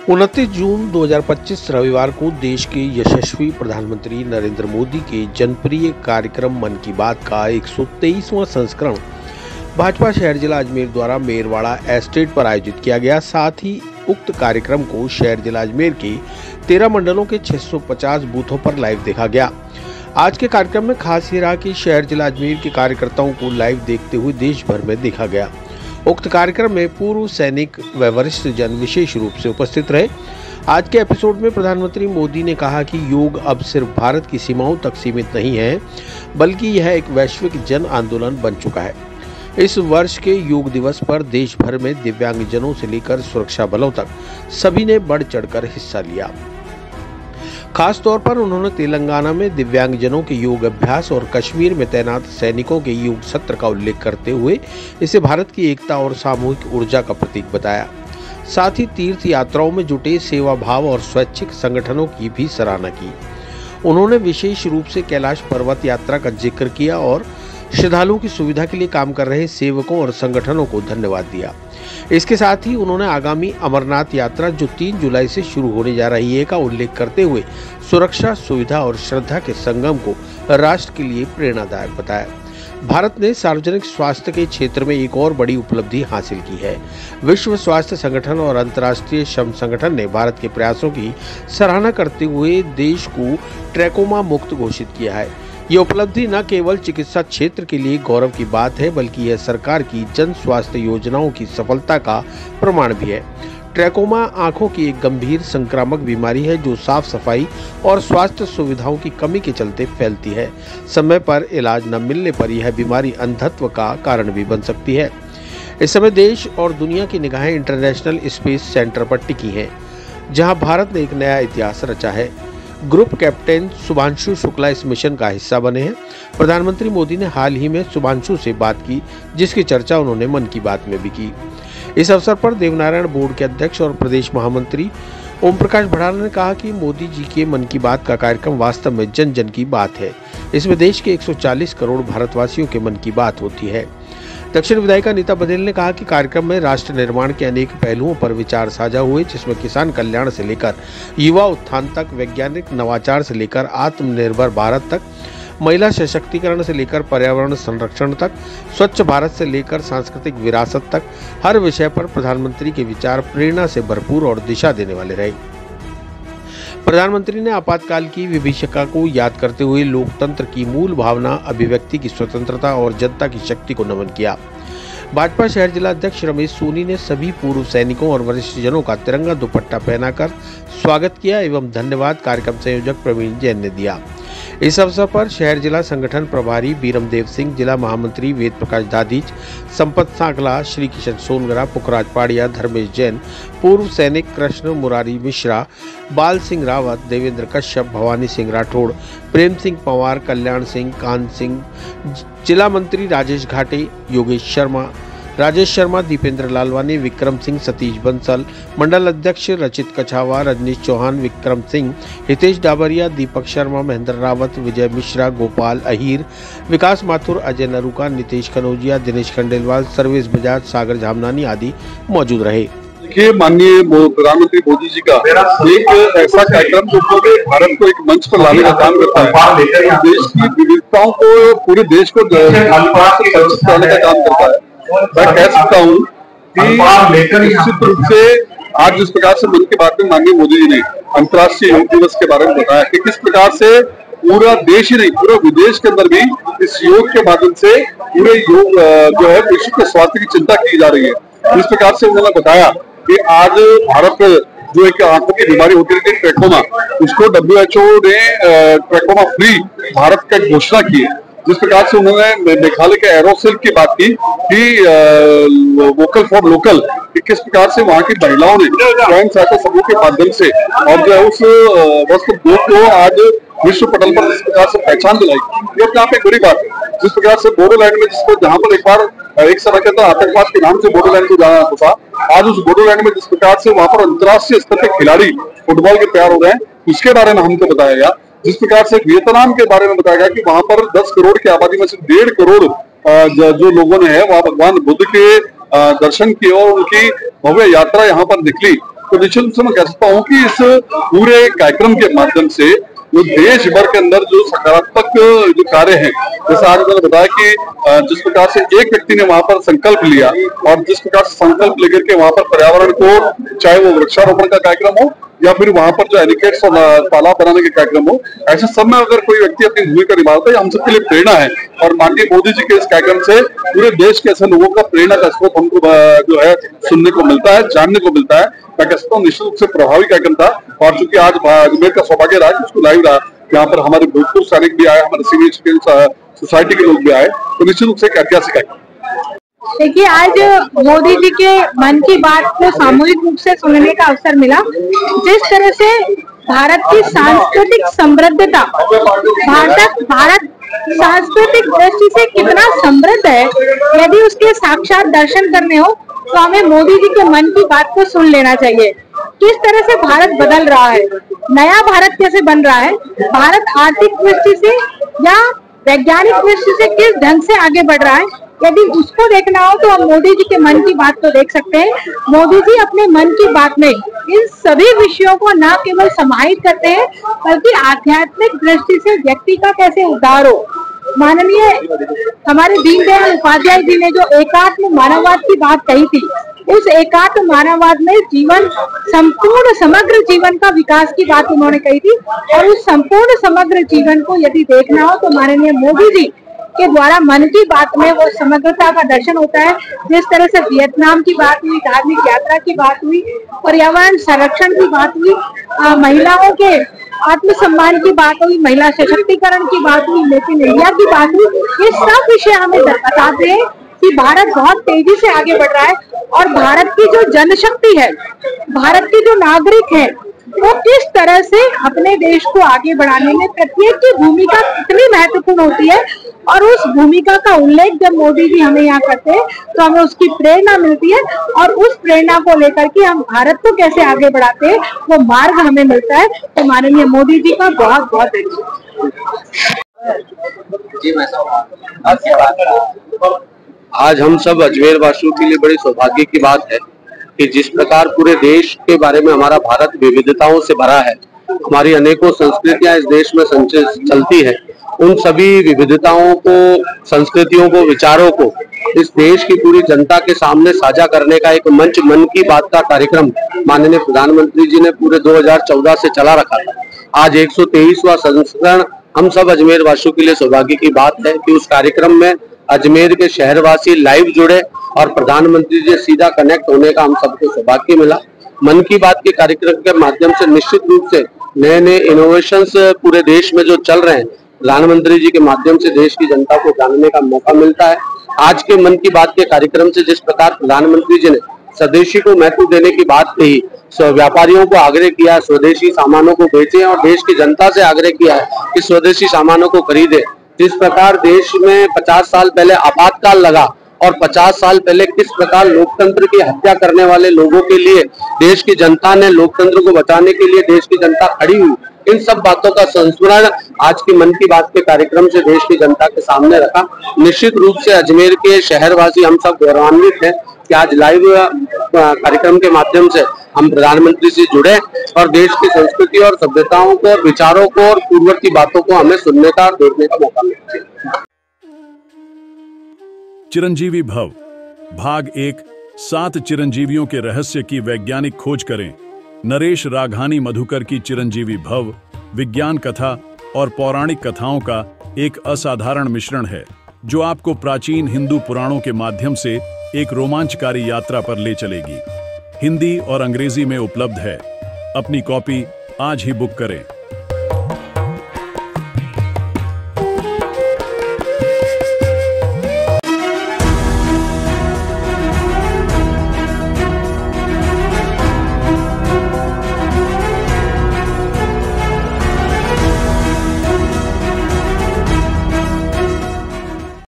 29 जून 2025 रविवार को देश के यशस्वी प्रधानमंत्री नरेंद्र मोदी के जनप्रिय कार्यक्रम मन की बात का 123वां संस्करण भाजपा शहर जिला अजमेर द्वारा मेरवाड़ा एस्टेट पर आयोजित किया गया। साथ ही उक्त कार्यक्रम को शहर जिला अजमेर के 13 मंडलों के 650 बूथों पर लाइव देखा गया। आज के कार्यक्रम में खास ये रहा कि शहर जिला अजमेर के कार्यकर्ताओं को लाइव देखते हुए देश भर में देखा गया। उक्त कार्यक्रम में पूर्व सैनिक व वरिष्ठ जन विशेष रूप से उपस्थित रहे। आज के एपिसोड में प्रधानमंत्री मोदी ने कहा कि योग अब सिर्फ भारत की सीमाओं तक सीमित नहीं है, बल्कि यह एक वैश्विक जन आंदोलन बन चुका है। इस वर्ष के योग दिवस पर देश भर में दिव्यांगजनों से लेकर सुरक्षा बलों तक सभी ने बढ़ चढ़कर हिस्सा लिया। खास तौर पर उन्होंने तेलंगाना में दिव्यांगजनों के योग अभ्यास और कश्मीर में तैनात सैनिकों के योग सत्र का उल्लेख करते हुए इसे भारत की एकता और सामूहिक ऊर्जा का प्रतीक बताया। साथ ही तीर्थ यात्राओं में जुटे सेवा भाव और स्वैच्छिक संगठनों की भी सराहना की। उन्होंने विशेष रूप से कैलाश पर्वत यात्रा का जिक्र किया और श्रद्धालुओं की सुविधा के लिए काम कर रहे सेवकों और संगठनों को धन्यवाद दिया। इसके साथ ही उन्होंने आगामी अमरनाथ यात्रा जो 3 जुलाई से शुरू होने जा रही है का उल्लेख करते हुए सुरक्षा, सुविधा और श्रद्धा के संगम को राष्ट्र के लिए प्रेरणादायक बताया। भारत ने सार्वजनिक स्वास्थ्य के क्षेत्र में एक और बड़ी उपलब्धि हासिल की है। विश्व स्वास्थ्य संगठन और अंतर्राष्ट्रीय श्रम संगठन ने भारत के प्रयासों की सराहना करते हुए देश को ट्रैकोमा मुक्त घोषित किया है। ये उपलब्धि न केवल चिकित्सा क्षेत्र के लिए गौरव की बात है, बल्कि यह सरकार की जन स्वास्थ्य योजनाओं की सफलता का प्रमाण भी है। ट्रैकोमा आंखों की एक गंभीर संक्रामक बीमारी है जो साफ सफाई और स्वास्थ्य सुविधाओं की कमी के चलते फैलती है। समय पर इलाज न मिलने पर यह बीमारी अंधत्व का कारण भी बन सकती है। इस समय देश और दुनिया की निगाहें इंटरनेशनल स्पेस सेंटर पर टिकी हैं, जहां भारत ने एक नया इतिहास रचा है। ग्रुप कैप्टन शुभांशु शुक्ला इस मिशन का हिस्सा बने हैं। प्रधानमंत्री मोदी ने हाल ही में शुभांशु से बात की, जिसकी चर्चा उन्होंने मन की बात में भी की। इस अवसर पर देवनारायण बोर्ड के अध्यक्ष और प्रदेश महामंत्री ओम प्रकाश भड़ाना ने कहा कि मोदी जी के मन की बात का कार्यक्रम वास्तव में जन जन की बात है। इसमें देश के 140 करोड़ भारतवासियों के मन की बात होती है। दक्षिण विधायिका नीता बघेल ने कहा कि कार्यक्रम में राष्ट्र निर्माण के अनेक पहलुओं पर विचार साझा हुए, जिसमें किसान कल्याण से लेकर युवा उत्थान तक, वैज्ञानिक नवाचार से लेकर आत्मनिर्भर भारत तक, महिला सशक्तिकरण से लेकर पर्यावरण संरक्षण तक, स्वच्छ भारत से लेकर सांस्कृतिक विरासत तक, हर विषय पर प्रधानमंत्री के विचार प्रेरणा से भरपूर और दिशा देने वाले रहे। प्रधानमंत्री ने आपातकाल की विभीषिका को याद करते हुए लोकतंत्र की मूल भावना, अभिव्यक्ति की स्वतंत्रता और जनता की शक्ति को नमन किया। भाजपा शहर जिला अध्यक्ष रमेश सोनी ने सभी पूर्व सैनिकों और वरिष्ठ जनों का तिरंगा दुपट्टा पहनाकर स्वागत किया एवं धन्यवाद कार्यक्रम संयोजक प्रवीण जैन ने दिया। इस अवसर पर शहर जिला संगठन प्रभारी बीरमदेव सिंह, जिला महामंत्री वेद प्रकाश दाधीच, संपत सांकला, श्री किशन सोनगरा, पुखराज पाड़िया, धर्मेश जैन, पूर्व सैनिक कृष्ण मुरारी मिश्रा, बाल सिंह रावत, देवेंद्र कश्यप, भवानी सिंह राठौड़, प्रेम सिंह पंवार, कल्याण सिंह, कान सिंह, जिला मंत्री राजेश घाटे, योगेश शर्मा, राजेश शर्मा, दीपेंद्र लालवानी, विक्रम सिंह, सतीश बंसल, मंडल अध्यक्ष रचित कछावा, रजनीश चौहान, विक्रम सिंह, हितेश डाबरिया, दीपक शर्मा, महेंद्र रावत, विजय मिश्रा, गोपाल अहीर, विकास माथुर, अजय नरूका, नितेश कनौजिया, दिनेश खंडेलवाल, सर्वेश बजाज, सागर झामनानी आदि मौजूद रहे। देखिए, माननीय प्रधानमंत्री मोदी जी का एक ऐसा कार्यक्रम जो भारत को एक मंच पर लाने का काम करता है, देश की विविधताओं को पूरे देश को कराने का काम करता है। मैं कह सकता हूँ कि निश्चित रूप से आज जिस प्रकार से मन की बात में माननीय मोदी जी ने अंतर्राष्ट्रीय योग दिवस के बारे में बताया कि किस प्रकार से पूरा देश ही नहीं, पूरे विदेश के अंदर भी इस योग के माध्यम से पूरे योग जो है विश्व के स्वास्थ्य की चिंता की जा रही है। इस प्रकार से उन्होंने बताया कि आज भारत जो एक आंखों की बीमारी होती रहती है ट्रैकोमा, उसको WHO ने ट्रैकोमा फ्री भारत का घोषणा की है। जिस प्रकार से उन्होंने मेघालय के एरोसिल की बात की कि वोकल फॉर लोकल, किस प्रकार से वहाँ की महिलाओं ने स्वयं सहायता समूह के माध्यम से और जो है उस वस्त्र को आज विश्व पटल पर जिस प्रकार से पहचान दिलाई, ये अपने आप एक बड़ी बात है। जिस प्रकार से बोडोलैंड में जहाँ पर एक बार एक समय के अंदर आतंकवाद के नाम से बोडोलैंड को जाना जाता था, आज उस बोडोलैंड में जिस प्रकार से वहाँ पर अंतर्राष्ट्रीय स्तर के खिलाड़ी फुटबॉल के तैयार हो गए, उसके बारे में हमको बताया गया। जिस प्रकार से वियतनाम के बारे में बताया गया कि वहां पर 10 करोड़ की आबादी में से 1.5 करोड़ जो लोगों ने है वहां भगवान बुद्ध के दर्शन किए और उनकी भव्य यात्रा यहाँ पर निकली। तो निश्चित रूप से मैं कह सकता हूँ कि इस पूरे कार्यक्रम के माध्यम से जो देश भर के अंदर जो सकारात्मक जो कार्य हैं, जैसे आज मैंने बताया कि जिस प्रकार से एक व्यक्ति ने वहां पर संकल्प लिया और जिस प्रकार से संकल्प लेकर के वहां पर पर्यावरण को, चाहे वो वृक्षारोपण का कार्यक्रम हो या फिर वहां पर जो एनिकेट्स और तालाब बनाने के कार्यक्रम हो, ऐसे सब में अगर कोई व्यक्ति अपनी भूमिका निभाता है, हम सबके लिए प्रेरणा है। और माननीय मोदी जी के इस कार्यक्रम से पूरे देश के ऐसे लोगों का प्रेरणा का स्रोत हमको जो है सुनने को मिलता है, जानने को मिलता है। मैं कहता हूँ निश्चित रूप से प्रभावी कार्यक्रम था। और चूंकि आज अजमेर का सौभाग्य रहा उसको लाइव रहा, यहाँ पर हमारे भूतपूर्व सैनिक भी आए, हमारे सीनियर सिटीजन सोसाइटी के लोग भी आए, तो निश्चित रूप से एक ऐतिहासिक कार्यक्रम। देखिए, आज मोदी जी के मन की बात को सामूहिक रूप से सुनने का अवसर मिला। जिस तरह से भारत की सांस्कृतिक समृद्धता, भारत सांस्कृतिक दृष्टि से कितना समृद्ध है, यदि उसके साक्षात दर्शन करने हो तो हमें मोदी जी के मन की बात को सुन लेना चाहिए। किस तरह से भारत बदल रहा है, नया भारत कैसे बन रहा है, भारत आर्थिक दृष्टि से या वैज्ञानिक दृष्टि से किस ढंग से आगे बढ़ रहा है, यदि उसको देखना हो तो हम मोदी जी के मन की बात को देख सकते हैं। मोदी जी अपने मन की बात में इन सभी विषयों को न केवल समाहित करते हैं, बल्कि आध्यात्मिक दृष्टि से व्यक्ति का कैसे उद्धार हो। माननीय हमारे दीनदयाल उपाध्याय जी ने जो एकात्म मानववाद की बात कही थी, उस एकात्म मानववाद में जीवन, संपूर्ण समग्र जीवन का विकास की बात उन्होंने कही थी। और उस संपूर्ण समग्र जीवन को यदि देखना हो तो माननीय मोदी जी के द्वारा मन की बात में वो समग्रता का दर्शन होता है। जिस तरह से वियतनाम की बात हुई, धार्मिक यात्रा की बात हुई, पर्यावरण संरक्षण की बात हुई, महिलाओं के आत्मसम्मान की बात हुई, महिला सशक्तिकरण की बात हुई, मेक इन इंडिया की बात हुई, ये सब विषय हमें बताते हैं कि भारत बहुत तेजी से आगे बढ़ रहा है। और भारत की जो जनशक्ति है, भारत के जो नागरिक है, वो किस तरह से अपने देश को आगे बढ़ाने में प्रत्येक की भूमिका कितनी महत्वपूर्ण होती है। और उस भूमिका का उल्लेख जब मोदी जी हमें यहाँ करते हैं तो हमें उसकी प्रेरणा मिलती है। और उस प्रेरणा को लेकर के हम भारत को कैसे आगे बढ़ाते हैं, वो मार्ग हमें मिलता है। तो माननीय मोदी जी का बहुत बहुत धन्यवाद। आज हम सब अजमेर वासियों के लिए बड़ी सौभाग्य की बात है कि जिस प्रकार पूरे देश के बारे में हमारा भारत विविधताओं से भरा है, हमारी अनेकों संस्कृतियां इस देश में चलती है, उन सभी विविधताओं को, संस्कृतियों को, विचारों को इस देश की पूरी जनता के सामने साझा करने का एक मंच, मन की बात का कार्यक्रम माननीय प्रधानमंत्री जी ने पूरे 2014 से चला रखा था। आज 123वां संस्करण हम सब अजमेर वासियों के लिए सौभाग्य की बात है कि उस कार्यक्रम में अजमेर के शहरवासी लाइव जुड़े और प्रधानमंत्री जी से सीधा कनेक्ट होने का हम सबको सौभाग्य मिला। मन की बात के कार्यक्रम के माध्यम से निश्चित रूप से नए नए इनोवेशंस पूरे देश में जो चल रहे हैं, प्रधानमंत्री जी के माध्यम से देश की जनता को जानने का मौका मिलता है। आज के मन की बात के कार्यक्रम से जिस प्रकार प्रधानमंत्री जी ने स्वदेशी को महत्व देने की बात कही, व्यापारियों को आग्रह किया स्वदेशी सामानों को बेचें और देश की जनता से आग्रह किया है कि स्वदेशी सामानों को खरीदे। जिस प्रकार देश में 50 साल पहले आपातकाल लगा और 50 साल पहले किस प्रकार लोकतंत्र की हत्या करने वाले लोगों के लिए देश की जनता ने, लोकतंत्र को बचाने के लिए देश की जनता खड़ी हुई, इन सब बातों का संस्मरण आज की मन की बात के कार्यक्रम से देश की जनता के सामने रखा। निश्चित रूप से अजमेर के शहरवासी हम सब गौरवान्वित हैं कि आज लाइव कार्यक्रम के माध्यम से हम प्रधानमंत्री से जुड़े और देश की संस्कृति और सभ्यताओं को और विचारों को और पूर्ववर्ती बातों को हमें सुनने का और देखने का मौका मिला। चिरंजीवी भव भाग 1 7 चिरंजीवियों के रहस्य की वैज्ञानिक खोज करें। नरेश राघानी मधुकर की चिरंजीवी भव विज्ञान कथा और पौराणिक कथाओं का एक असाधारण मिश्रण है जो आपको प्राचीन हिंदू पुराणों के माध्यम से एक रोमांचकारी यात्रा पर ले चलेगी। हिंदी और अंग्रेजी में उपलब्ध है। अपनी कॉपी आज ही बुक करें।